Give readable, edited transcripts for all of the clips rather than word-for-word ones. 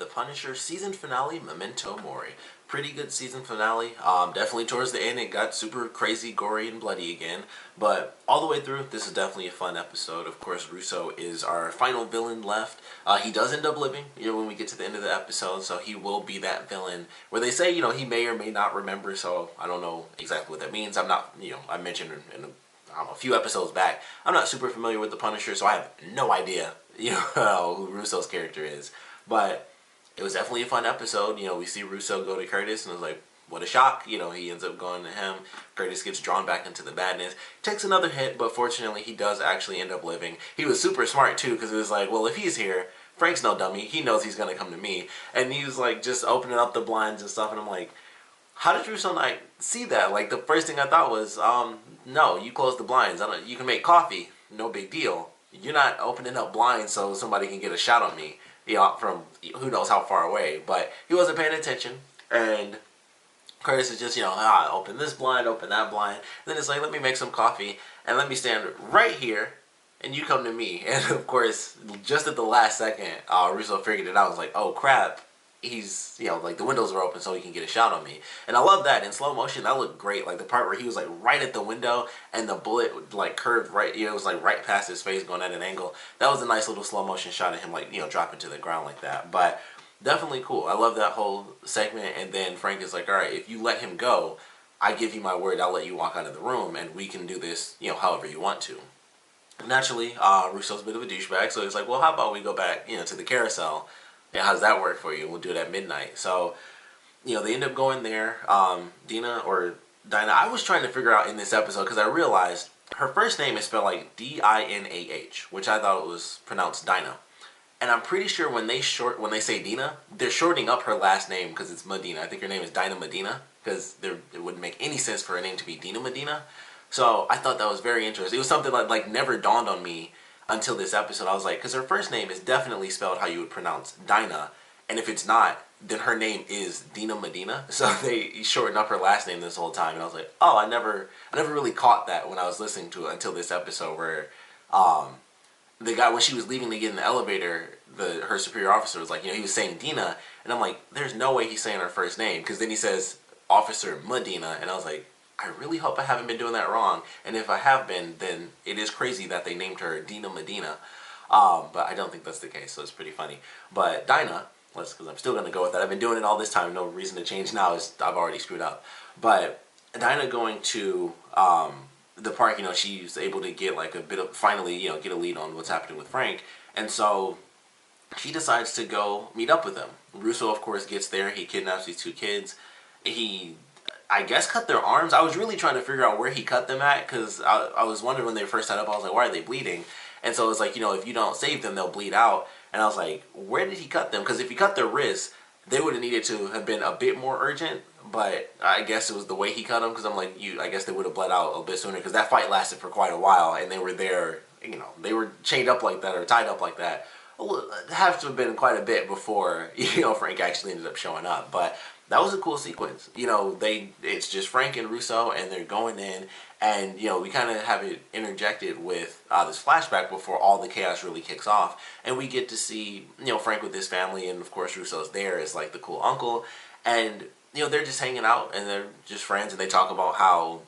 The Punisher season finale, Memento Mori. Pretty good season finale. Definitely towards the end it got super crazy, gory, and bloody again. But all the way through, this is definitely a fun episode. Of course, Russo is our final villain left. He does end up living, when we get to the end of the episode, so he will be that villain where they say, he may or may not remember, so I don't know exactly what that means. I'm not, I mentioned in a few episodes back, I'm not super familiar with the Punisher, so I have no idea, who Russo's character is. But it was definitely a fun episode. We see Russo go to Curtis, and it was like, what a shock. He ends up going to him. Curtis gets drawn back into the badness. Takes another hit, but fortunately he does actually end up living. He was super smart too, because it was like, well, if he's here, Frank's no dummy. He knows he's going to come to me. And he was like just opening up the blinds and stuff, and I'm like, how did Russo not see that? Like, the first thing I thought was, no, you close the blinds. You can make coffee. No big deal. You're not opening up blinds so somebody can get a shot on me. From who knows how far away. But he wasn't paying attention, and Curtis is just, open this blind, open that blind. And then it's like, let me make some coffee, and let me stand right here, and you come to me. And of course, just at the last second, Russo figured it out. I was like, oh crap, he's, like the windows are open so he can get a shot on me. And I love that. In slow motion, that looked great. Like the part where he was like right at the window and the bullet like curved right, it was like right past his face going at an angle. That was a nice little slow motion shot of him like, dropping to the ground like that. But definitely cool. I love that whole segment. And then Frank is like, all right, if you let him go, I give you my word, I'll let you walk out of the room and we can do this, however you want to. Naturally, Russo's a bit of a douchebag, so he's like, well, how about we go back, to the carousel? Yeah, how does that work for you? We'll do it at midnight. So, they end up going there. Dinah, I was trying to figure out in this episode, because I realized her first name is spelled like D-I-N-A-H, which I thought was pronounced Dinah. And I'm pretty sure when they say Dinah, they're shortening up her last name because it's Medina. I think her name is Dinah Medina, because it wouldn't make any sense for her name to be Dinah Medina. So I thought that was very interesting. It was something that like never dawned on me until this episode. I was like, because her first name is definitely spelled how you would pronounce Dinah, and if it's not, then her name is Dinah Medina. So they shortened up her last name this whole time, and I was like, oh, I never really caught that when I was listening to it until this episode, where the guy, when she was leaving to get in the elevator, her superior officer was like, he was saying Dinah, and I'm like, there's no way he's saying her first name, because then he says Officer Medina, and I was like, I really hope I haven't been doing that wrong. And if I have been, then it is crazy that they named her Dinah Medina. But I don't think that's the case, so it's pretty funny. But Dinah, because I'm still going to go with that. I've been doing it all this time. No reason to change now. I've already screwed up. But Dinah going to the park, she's able to get like a bit of, finally, get a lead on what's happening with Frank. And so she decides to go meet up with him. Russo, of course, gets there. He kidnaps these two kids. He, I guess, cut their arms. I was really trying to figure out where he cut them at, because I was wondering when they first set up, I was like, why are they bleeding? And so it's like, if you don't save them, they'll bleed out. And I was like, where did he cut them? Because if he cut their wrists, they would have needed to have been a bit more urgent. But I guess it was the way he cut them, because I'm like, I guess they would have bled out a bit sooner, because that fight lasted for quite a while, and they were there, they were chained up like that or tied up like that. It have to have been quite a bit before, Frank actually ended up showing up. But that was a cool sequence. It's just Frank and Russo, and they're going in, and, we kind of have it interjected with this flashback before all the chaos really kicks off. And we get to see, Frank with his family, and of course Russo's there as like the cool uncle. And, they're just hanging out, and they're just friends, and they talk about how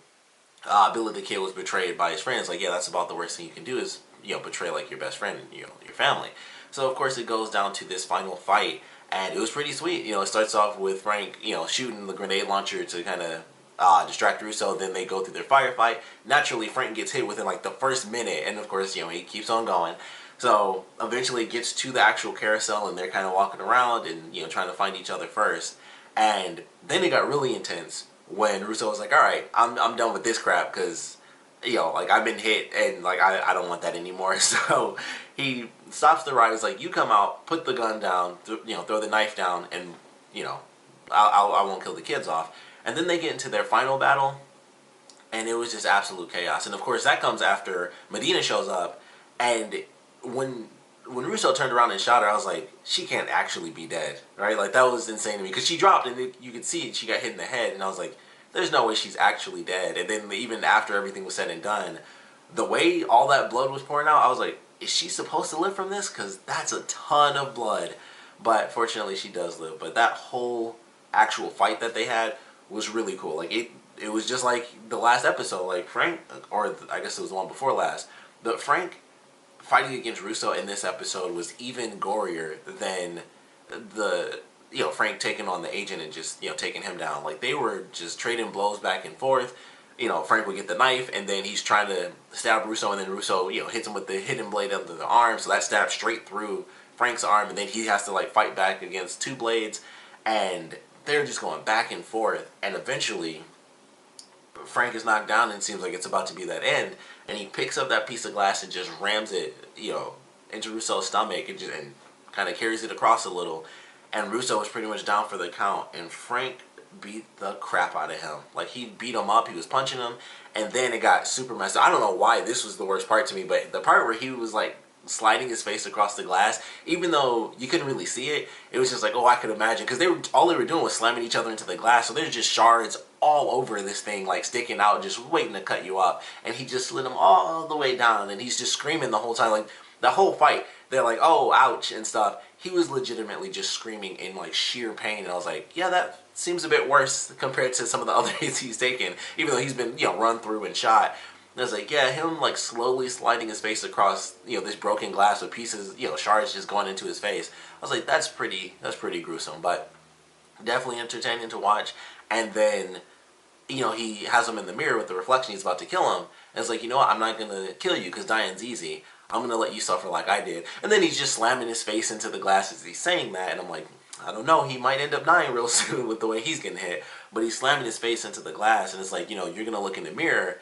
Billy the Kid was betrayed by his friends. Like, yeah, that's about the worst thing you can do is, betray like your best friend and, your family. So of course it goes down to this final fight. And it was pretty sweet. It starts off with Frank, shooting the grenade launcher to kind of distract Russo. Then they go through their firefight. Naturally, Frank gets hit within like the first minute. And of course, he keeps on going. So eventually it gets to the actual carousel, and they're kind of walking around and, trying to find each other first. And then it got really intense when Russo was like, all right, I'm done with this crap, because, like, I've been hit, and like I don't want that anymore. So he stops the ride. He's like, you come out, put the gun down, throw the knife down, and, I won't kill the kids off. And then they get into their final battle, and it was just absolute chaos. And of course that comes after Medina shows up, and when Russo turned around and shot her, I was like, she can't actually be dead, right? Like, that was insane to me, because she dropped, and you could see she got hit in the head, and I was like, there's no way she's actually dead. And then even after everything was said and done, the way all that blood was pouring out, I was like, is she supposed to live from this? Because that's a ton of blood. but fortunately she does live. But that whole actual fight that they had was really cool. Like it was just like the last episode. Like Frank, or I guess it was the one before last. But Frank fighting against Russo in this episode was even gorier than the Frank taking on the agent and just taking him down. Like they were just trading blows back and forth. Frank would get the knife and then he's trying to stab Russo, and then Russo hits him with the hidden blade under the arm, so that stabs straight through Frank's arm, and then he has to like fight back against two blades, and they're just going back and forth, and eventually Frank is knocked down and it seems like it's about to be that end, and he picks up that piece of glass and just rams it into Russo's stomach, and kind of carries it across a little, and Russo was pretty much down for the count, and Frank beat the crap out of him. Like he beat him up, he was punching him, and then it got super messed up. I don't know why this was the worst part to me, but the part where he was like sliding his face across the glass, even though you couldn't really see it, it was just like, oh, I could imagine, because all they were doing was slamming each other into the glass, so there's just shards all over this thing, like sticking out, just waiting to cut you up, and he just slid them all the way down, and he's just screaming the whole time. Like the whole fight, they're like, oh, ouch and stuff. He was legitimately just screaming in like sheer pain, and I was like, yeah, that seems a bit worse compared to some of the other hits he's taken, even though he's been run through and shot. And I was like, yeah, him like slowly sliding his face across this broken glass with pieces, shards just going into his face. I was like, that's pretty gruesome, but definitely entertaining to watch. And then he has him in the mirror with the reflection, he's about to kill him, and it's like, you know what, I'm not gonna kill you because dying's easy, I'm gonna let you suffer like I did. And then he's just slamming his face into the glass as he's saying that, and I'm like, I don't know, he might end up dying real soon with the way he's getting hit. But he's slamming his face into the glass, and it's like, you're gonna look in the mirror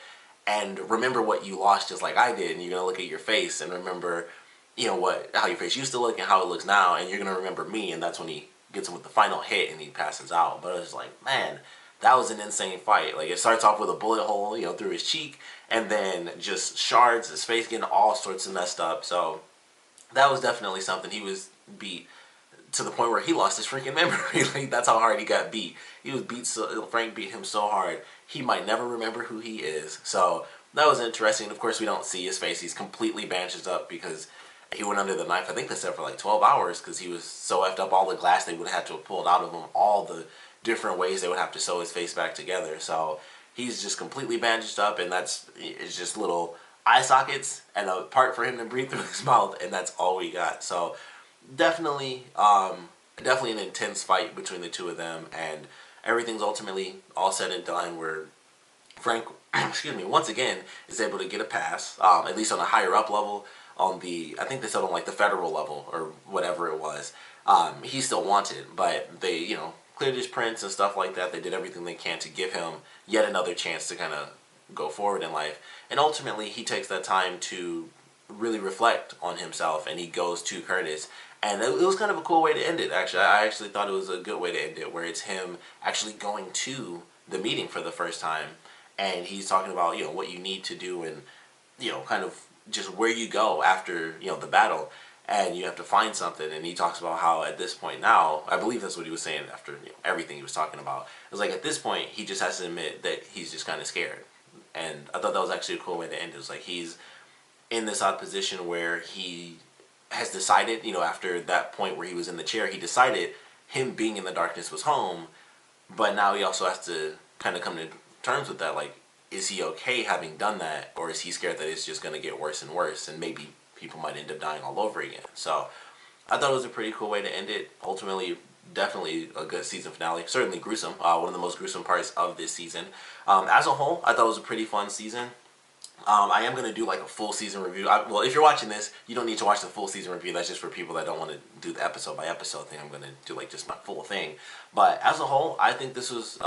and remember what you lost just like I did, and you're gonna look at your face and remember how your face used to look and how it looks now, and you're gonna remember me. And that's when he gets him with the final hit and he passes out. But it was like, man, that was an insane fight. Like it starts off with a bullet hole through his cheek, and then just shards, his face getting all sorts of messed up. So that was definitely something. He was beat to the point where he lost his freaking memory. Like that's how hard he got beat. He was beat Frank beat him so hard he might never remember who he is. So that was interesting. Of course, we don't see his face. He's completely bandaged up because he went under the knife. I think they said for like 12 hours because he was so effed up. All the glass they would have to have pulled out of him, all the different ways they would have to sew his face back together. So he's just completely bandaged up, and it's just little eye sockets and a part for him to breathe through his mouth, and that's all we got. So definitely an intense fight between the two of them, and everything's ultimately all said and done where Frank, excuse me, once again is able to get a pass, at least on a higher up level. On the, I think they said on like the federal level or whatever it was, he's still wanted, but they cleared his prints and stuff like that. They did everything they can to give him yet another chance to kind of go forward in life, and ultimately he takes that time to really reflect on himself, and he goes to Curtis. And it was kind of a cool way to end it, actually. I actually thought it was a good way to end it, where it's him actually going to the meeting for the first time, and he's talking about, what you need to do, and, kind of just where you go after, the battle, and you have to find something. And he talks about how at this point now, I believe that's what he was saying after everything he was talking about. It was like at this point, he just has to admit that he's just kind of scared. And I thought that was actually a cool way to end it. It was like he's in this odd position where he has decided, after that point where he was in the chair, he decided him being in the darkness was home, but now he also has to kind of come to terms with that. Like, is he okay having done that, or is he scared that it's just going to get worse and worse, and maybe people might end up dying all over again? So I thought it was a pretty cool way to end it. Ultimately, definitely a good season finale. Certainly gruesome. One of the most gruesome parts of this season. As a whole, I thought it was a pretty fun season. I am going to do like a full season review. Well, if you're watching this, you don't need to watch the full season review. That's just for people that don't want to do the episode by episode thing. I'm going to do like just my full thing. But as a whole, I think this was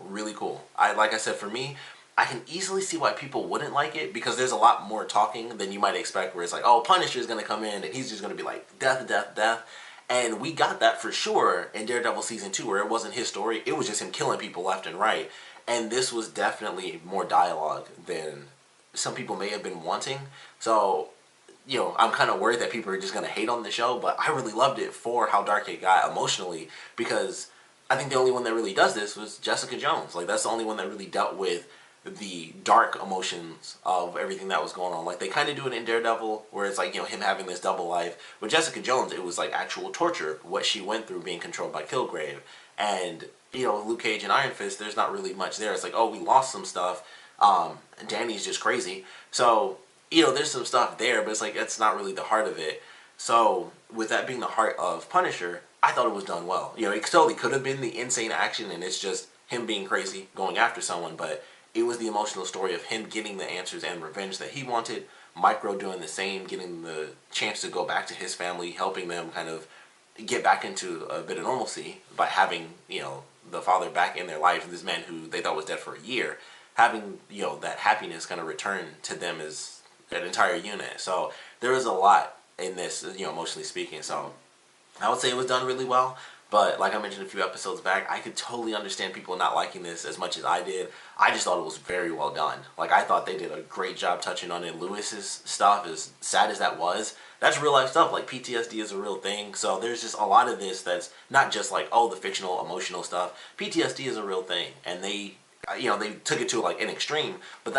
really cool. Like I said, for me, I can easily see why people wouldn't like it, because there's a lot more talking than you might expect, where it's like, oh, Punisher's going to come in and he's just going to be like, death, death, death. And we got that for sure in Daredevil Season 2, where it wasn't his story. It was just him killing people left and right. And this was definitely more dialogue than some people may have been wanting. So, I'm kind of worried that people are just going to hate on the show, but I really loved it for how dark it got emotionally, because I think the only one that really does this was Jessica Jones. Like, that's the only one that really dealt with the dark emotions of everything that was going on. Like they kind of do it in Daredevil, where it's like, you know, him having this double life. With Jessica Jones, it was like actual torture, what she went through being controlled by Kilgrave. And you know, Luke Cage and Iron Fist, there's not really much there. It's like, oh, we lost some stuff. Danny's just crazy. So you know, there's some stuff there, but it's like it's not really the heart of it. So with that being the heart of Punisher, I thought it was done well. You know, it totally could have been the insane action, and it's just him being crazy, going after someone, but it was the emotional story of him getting the answers and revenge that he wanted. Micro doing the same, getting the chance to go back to his family, helping them kind of get back into a bit of normalcy by having, you know, the father back in their life, this man who they thought was dead for a year, having, you know, that happiness kind of return to them as an entire unit. So there was a lot in this, you know, emotionally speaking. So I would say it was done really well. But like I mentioned a few episodes back, I could totally understand people not liking this as much as I did. I just thought it was very well done. Like I thought they did a great job touching on it. Lewis's stuff, as sad as that was, that's real life stuff. Like PTSD is a real thing. So there's just a lot of this that's not just like, oh, the fictional emotional stuff. PTSD is a real thing, and they, you know, they took it to like an extreme. But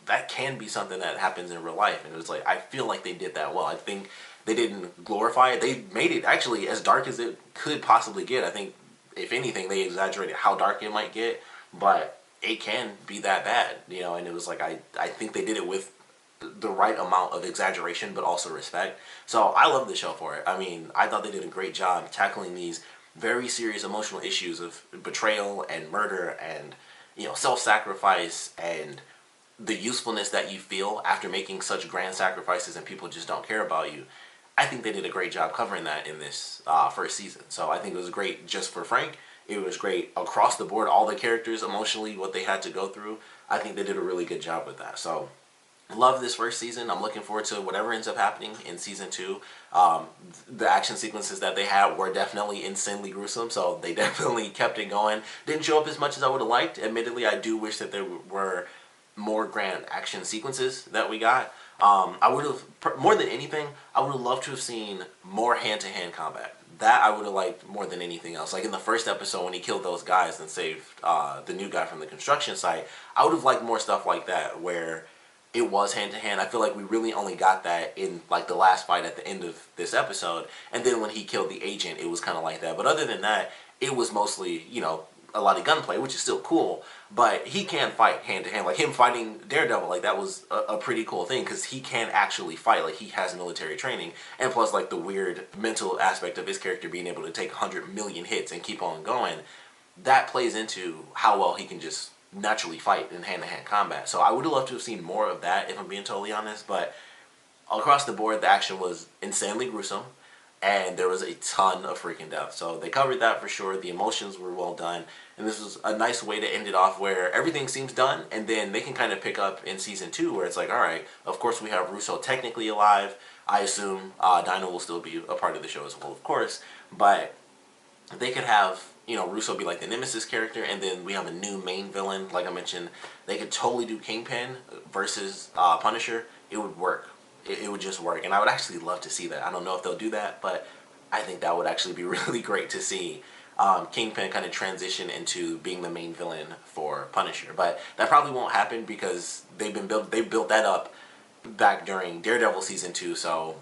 that can be something that happens in real life, and it was like I feel like they did that well. I think they didn't glorify it. They made it actually as dark as it could possibly get. I think, if anything, they exaggerated how dark it might get, but it can be that bad, you know. And it was like I think they did it with the right amount of exaggeration, but also respect. So I love the show for it. I mean, I thought they did a great job tackling these very serious emotional issues of betrayal and murder and, you know, self-sacrifice and the usefulness that you feel after making such grand sacrifices and people just don't care about you. I think they did a great job covering that in this first season. So I think it was great just for Frank. It was great across the board. All the characters emotionally, what they had to go through, I think they did a really good job with that. So love this first season. I'm looking forward to whatever ends up happening in season 2. The action sequences that they had were definitely insanely gruesome, so they definitely kept it going. Didn't show up as much as I would have liked. Admittedly, I do wish that there were more grand action sequences that we got. I would have, more than anything, I would have loved to have seen more hand-to-hand combat. That I would have liked more than anything else. Like in the first episode when he killed those guys and saved the new guy from the construction site, I would have liked more stuff like that where it was hand-to-hand. I feel like we really only got that in like the last fight at the end of this episode. And then when he killed the agent, it was kind of like that. But other than that, it was mostly, you know, a lot of gunplay, which is still cool, but he can fight hand to hand. Like him fighting Daredevil, like that was a pretty cool thing because he can actually fight. Like he has military training, and plus like the weird mental aspect of his character being able to take 100 million hits and keep on going. That plays into how well he can just naturally fight in hand-to-hand combat. So I would have loved to have seen more of that, if I'm being totally honest. But across the board, the action was insanely gruesome. And there was a ton of freaking death. So they covered that for sure. The emotions were well done. And this was a nice way to end it off where everything seems done. And then they can kind of pick up in season 2 where it's like, all right, of course we have Russo technically alive. I assume Dino will still be a part of the show as well, of course. But they could have, you know, Russo be like the Nemesis character. And then we have a new main villain. Like I mentioned, they could totally do Kingpin versus Punisher. It would work. It would just work, and I would actually love to see that. I don't know if they'll do that, but I think that would actually be really great to see Kingpin kind of transition into being the main villain for Punisher. But that probably won't happen because they built that up back during Daredevil season 2. So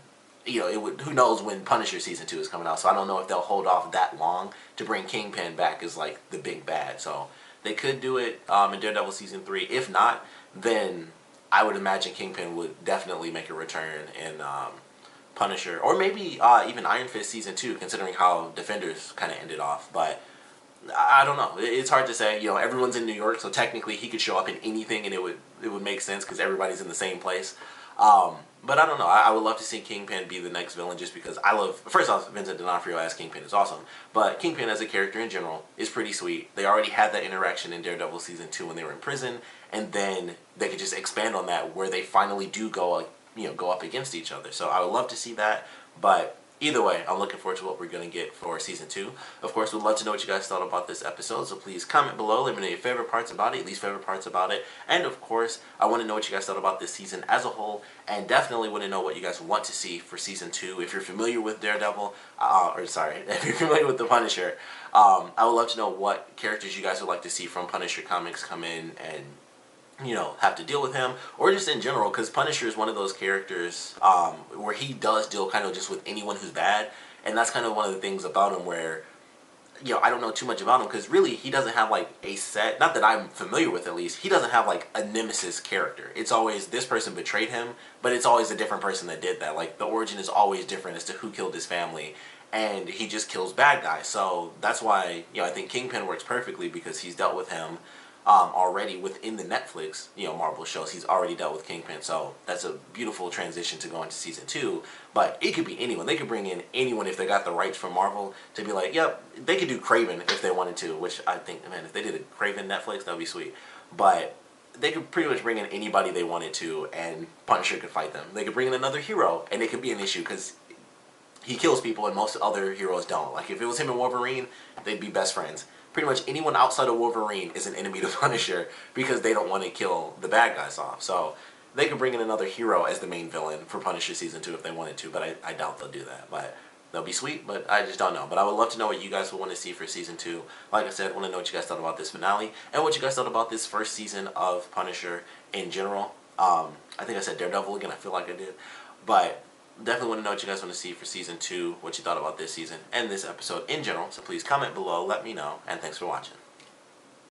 you know, who knows when Punisher season 2 is coming out. So I don't know if they'll hold off that long to bring Kingpin back as like the big bad. So they could do it in Daredevil season 3. If not, then I would imagine Kingpin would definitely make a return in Punisher, or maybe even Iron Fist season 2, considering how Defenders kind of ended off. But I don't know. It's hard to say. You know, everyone's in New York, so technically he could show up in anything, and it would make sense because everybody's in the same place. But I don't know. I would love to see Kingpin be the next villain just because I love... First off, Vincent D'Onofrio as Kingpin is awesome. But Kingpin as a character in general is pretty sweet. They already had that interaction in Daredevil Season 2 when they were in prison. And then they could just expand on that where they finally do go up against each other. So I would love to see that. But either way, I'm looking forward to what we're going to get for Season 2. Of course, we'd love to know what you guys thought about this episode, so please comment below. Let me know your favorite parts about it, least favorite parts about it. And of course, I want to know what you guys thought about this season as a whole, and definitely want to know what you guys want to see for Season 2. If you're familiar with Daredevil, if you're familiar with the Punisher, I would love to know what characters you guys would like to see from Punisher comics come in and have to deal with him, or just in general, because Punisher is one of those characters where he does deal kind of just with anyone who's bad, and that's kind of one of the things about him where I don't know too much about him because really he doesn't have like a set, not that I'm familiar with at least, he doesn't have like a nemesis character. It's always this person betrayed him, but it's always a different person that did that. Like the origin is always different as to who killed his family, and he just kills bad guys. So that's why, I think Kingpin works perfectly because he's dealt with him already within the Netflix, Marvel shows. He's already dealt with Kingpin, so that's a beautiful transition to go into season 2. But it could be anyone. They could bring in anyone if they got the rights from Marvel to be like, yep, they could do Kraven if they wanted to, which I think, man, if they did a Kraven Netflix, that would be sweet. But they could pretty much bring in anybody they wanted to, and Punisher could fight them. They could bring in another hero, and it could be an issue because he kills people and most other heroes don't. Like if it was him and Wolverine, they'd be best friends. Pretty much anyone outside of Wolverine is an enemy to Punisher because they don't want to kill the bad guys off. So they could bring in another hero as the main villain for Punisher Season 2 if they wanted to, but I doubt they'll do that. But they'll be sweet, but I just don't know. But I would love to know what you guys would want to see for Season 2. Like I said, I want to know what you guys thought about this finale and what you guys thought about this first season of Punisher in general. I think I said Daredevil again. I feel like I did. But definitely want to know what you guys want to see for Season 2, what you thought about this season and this episode in general. So please comment below, let me know, and thanks for watching.